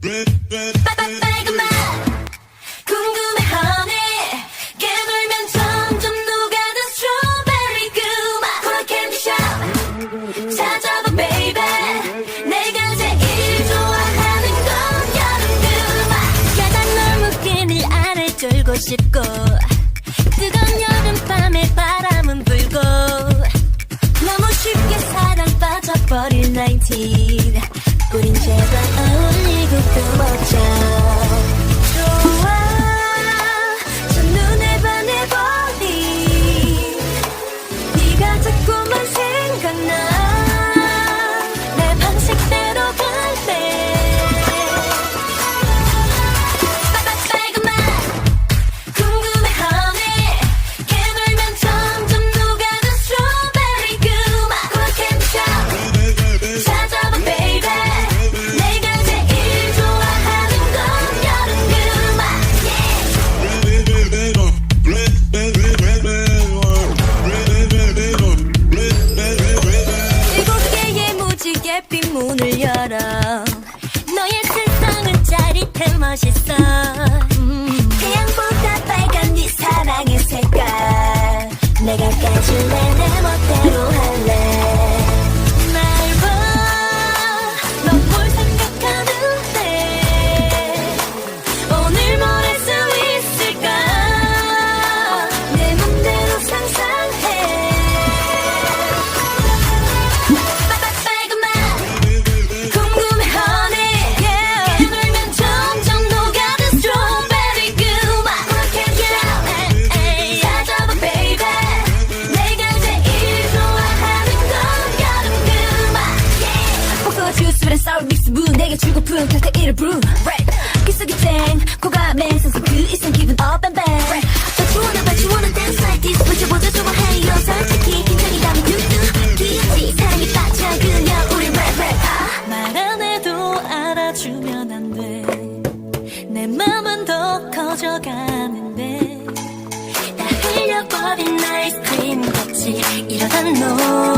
빨간 맛 궁금해 honey 깨물면 점점 녹아든 스트로베리 그 맛 코너 캔디샵 찾아봐 baby 내가 제일 좋아하는 건 여름 그 맛 야단 너무 끈을 안에 졸고 싶고 뜨거운 여름밤에 바람은 불고 너무 쉽게 사랑 빠져버릴 19 우린 제발 어울리고 또 멋져 좋아 저 눈에 반해버린 네가 자꾸만 생각나 내 방식대로 갈래 빨간 맛 궁금해 honey 깨물면 점점 녹아든 스트로베리 그 맛 코너 캔디샵 찾아봐 baby 내가 제일 좋아하는 건 여름 그 맛 일곱 개의 무지개 빈 문을 열어 너의 세상은 짜릿해 멋있어 태양보다 빨간 네 사랑의 색깔 내가 까줄래 내 멋대로 할래 날 봐, 넌 뭘 생각하는데 오늘 뭘 할 수 있을까 내 맘대로 상상해 빨간 맛 궁금해 honey 깨물면 점점 녹아든 스트로베리 그 맛 찾아봐 baby 내가 제일 좋아하는 건 여름 그 맛 복숭아 주스랑 sour 믹스 무 내게 주고픈 칵테일을 brew 기속이 땡 고감에 선수 그 이상 기분 up and back Don't you wanna but you wanna dance like this 보자보자 좋아해요 솔직히 긴장이라면 뚝뚝 귀엽지 사랑에 빠져 그냥 우린 rap rap 말 안 해도 알아주면 안 돼 내 맘은 더 커져가는데 다 흘려버린 아이스크림 같이 이러다 너